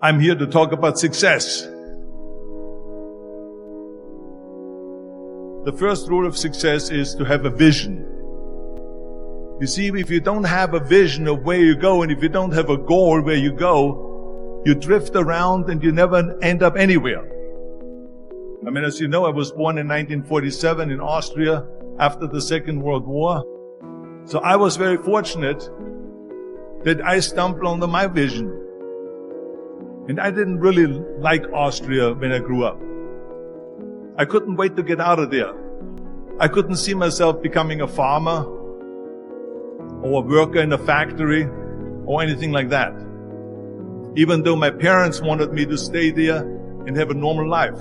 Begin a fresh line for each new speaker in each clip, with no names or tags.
I'm here to talk about success. The first rule of success is to have a vision. You see, if you don't have a vision of where you go, and if you don't have a goal where you go, you drift around and you never end up anywhere. I mean, as you know, I was born in 1947 in Austria after the Second World War. So I was very fortunate that I stumbled onto my vision. And I didn't really like Austria when I grew up. I couldn't wait to get out of there. I couldn't see myself becoming a farmer or a worker in a factory or anything like that. Even though my parents wanted me to stay there and have a normal life.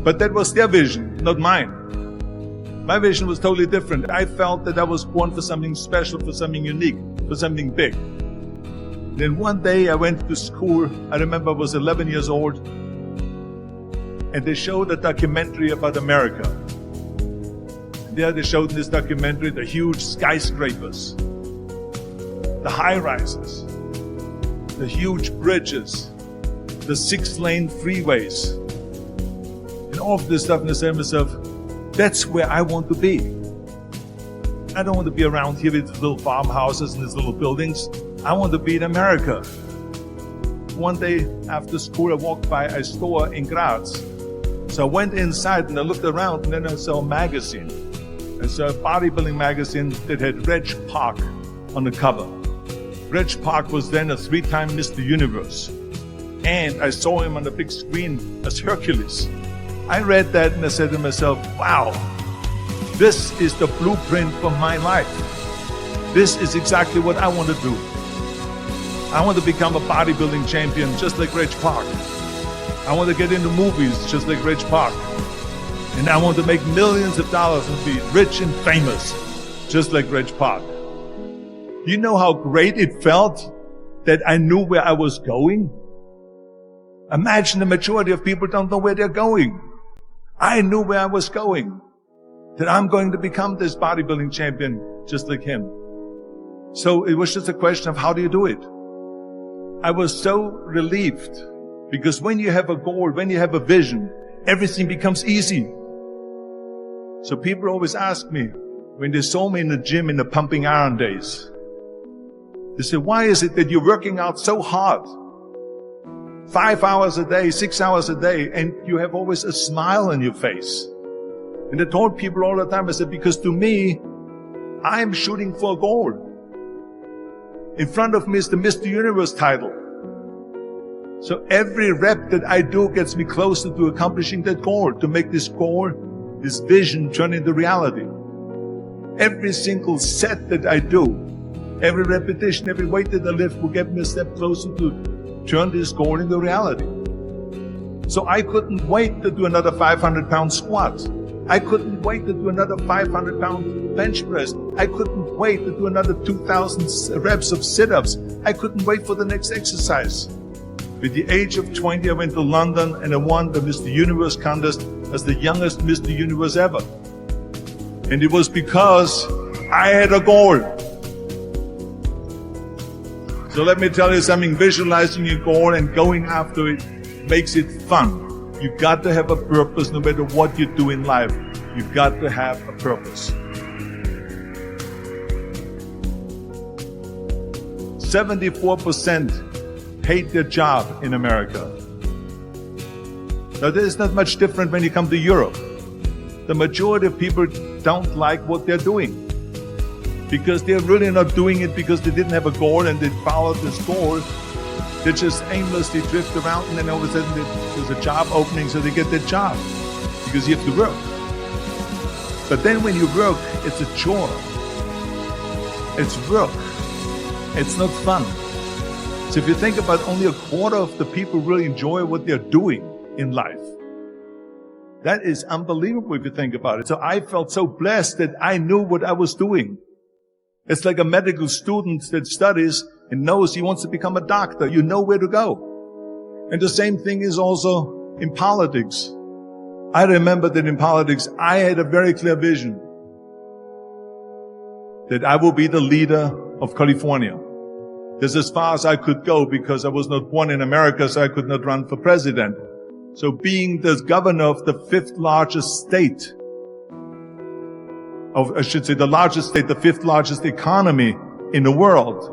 But that was their vision, not mine. My vision was totally different. I felt that I was born for something special, for something unique, for something big. Then one day I went to school. I remember I was 11 years old. And they showed a documentary about America. There they showed in this documentary the huge skyscrapers, the high-rises, the huge bridges, the 6-lane freeways, and all of this stuff. And I said to myself, that's where I want to be. I don't want to be around here with little farmhouses and these little buildings. I want to be in America. One day after school, I walked by a store in Graz. So I went inside and I looked around, and then I saw a magazine. I saw a bodybuilding magazine that had Reg Park on the cover. Reg Park was then a 3-time Mr. Universe. And I saw him on the big screen as Hercules. I read that and I said to myself, wow, this is the blueprint for my life. This is exactly what I want to do. I want to become a bodybuilding champion just like Reg Park. I want to get into movies just like Reg Park. And I want to make millions of dollars and be rich and famous just like Reg Park. You know how great it felt that I knew where I was going? Imagine the majority of people don't know where they're going. I knew where I was going. That I'm going to become this bodybuilding champion just like him. So it was just a question of how do you do it? I was so relieved. Because when you have a goal, when you have a vision, everything becomes easy. So people always ask me, when they saw me in the gym in the pumping iron days, they say, why is it that you're working out so hard? 5 hours a day, 6 hours a day, and you have always a smile on your face. And I told people all the time, I said, because to me, I'm shooting for a goal. In front of me is the Mr. Universe title. So every rep that I do gets me closer to accomplishing that goal, to make this goal, this vision turn into reality. Every single set that I do, every repetition, every weight that I lift will get me a step closer to turn this goal into reality. So I couldn't wait to do another 500-pound squat. I couldn't wait to do another 500-pound bench press. I couldn't wait to do another 2,000 reps of sit-ups. I couldn't wait for the next exercise. At the age of 20, I went to London and I won the Mr. Universe contest as the youngest Mr. Universe ever. And it was because I had a goal. So let me tell you something, visualizing your goal and going after it makes it fun. You've got to have a purpose no matter what you do in life. You've got to have a purpose. 74% hate their job in America. Now, this is not much different when you come to Europe. The majority of people don't like what they're doing because they're really not doing it because they didn't have a goal and they followed this goal. They just aimlessly drift around, and then all of a sudden there's a job opening, so they get that job because you have to work. But then when you work, it's a chore. It's work. It's not fun. So if you think about, only a quarter of the people really enjoy what they're doing in life. That is unbelievable if you think about it. So I felt so blessed that I knew what I was doing. It's like a medical student that studies and knows he wants to become a doctor. You know where to go. And the same thing is also in politics. I remember that in politics, I had a very clear vision that I will be the leader of California. This is as far as I could go because I was not born in America, so I could not run for president. So being the governor of the fifth largest state, the largest state, the fifth largest economy in the world,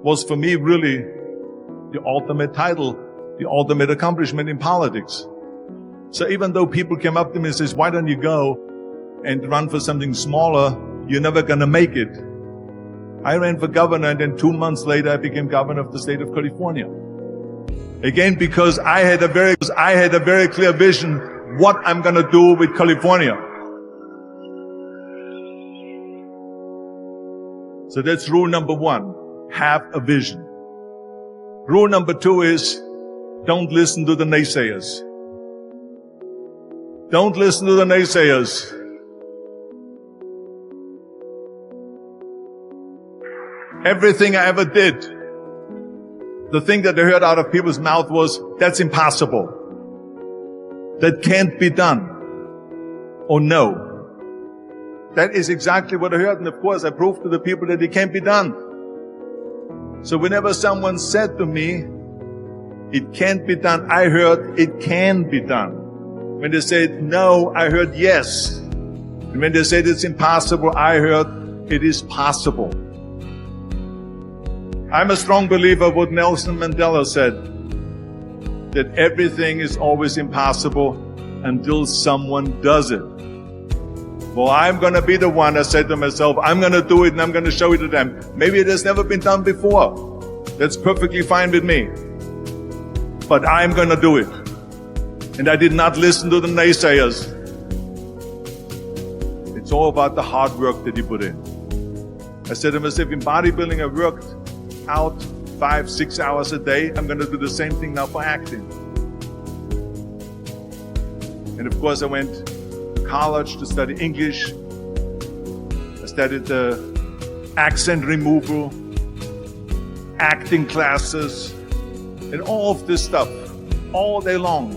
was for me really the ultimate title, the ultimate accomplishment in politics. So even though people came up to me and says, why don't you go and run for something smaller? You're never gonna make it. I ran for governor, and then 2 months later I became governor of the state of California. Again, because I had a very clear vision what I'm gonna do with California. So that's rule number 1. Have a vision. Rule number 2 is don't listen to the naysayers. Don't listen to the naysayers. Everything I ever did, the thing that I heard out of people's mouth was, that's impossible. That can't be done. Or no. That is exactly what I heard, and of course I proved to the people that it can't be done. So whenever someone said to me, it can't be done, I heard, it can be done. When they said no, I heard yes. And when they said it's impossible, I heard it is possible. I'm a strong believer of what Nelson Mandela said, that everything is always impossible until someone does it. Well, I'm going to be the one, I said to myself, I'm going to do it and I'm going to show it to them. Maybe it has never been done before. That's perfectly fine with me. But I'm going to do it. And I did not listen to the naysayers. It's all about the hard work that you put in. I said to myself, in bodybuilding, I worked out 5-6 hours a day. I'm going to do the same thing now for acting. And of course I went to college to study English. I studied the accent removal, acting classes, and all of this stuff all day long.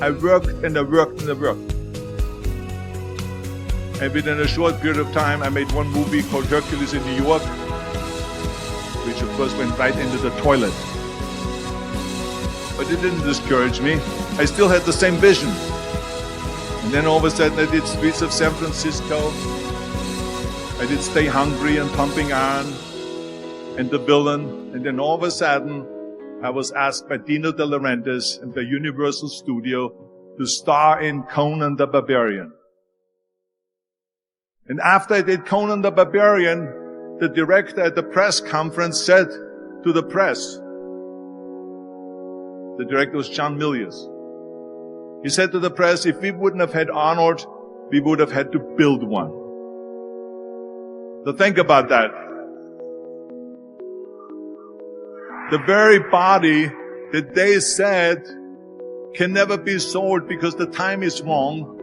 I worked and I worked and I worked. And within a short period of time I made one movie called Hercules in New York, which of course went right into the toilet. But it didn't discourage me. I still had the same vision. And then all of a sudden I did Streets of San Francisco. I did Stay Hungry and Pumping Iron and The Villain. And then all of a sudden I was asked by Dino De Laurentiis and by Universal Studio to star in Conan the Barbarian. And after I did Conan the Barbarian, the director at the press conference said to the press, the director was John Milius. He said to the press, if we wouldn't have had Arnold, we would have had to build one. So think about that. The very body that they said can never be sold because the time is wrong.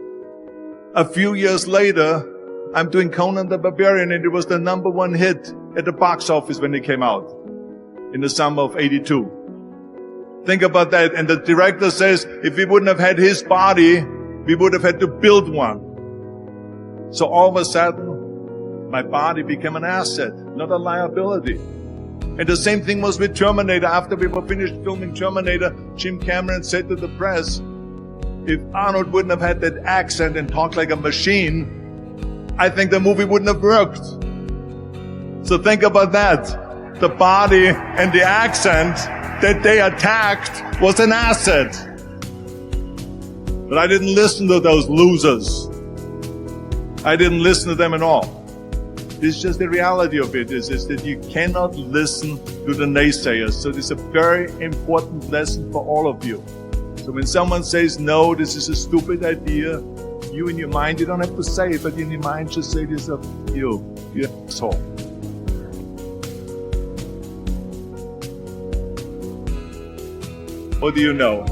A few years later, I'm doing Conan the Barbarian, and it was the #1 hit at the box office when it came out in the summer of '82. Think about that. And the director says, if we wouldn't have had his body, we would have had to build one. So all of a sudden, my body became an asset, not a liability. And the same thing was with Terminator. After we were finished filming Terminator, Jim Cameron said to the press, if Arnold wouldn't have had that accent and talked like a machine, I think the movie wouldn't have worked. So think about that. The body and the accent that they attacked was an asset. But I didn't listen to those losers. I didn't listen to them at all. It's just the reality of it is that you cannot listen to the naysayers. So this is a very important lesson for all of you. So when someone says, no, this is a stupid idea, you in your mind, you don't have to say it, but in your mind just say to yourself, you asshole. What do you know?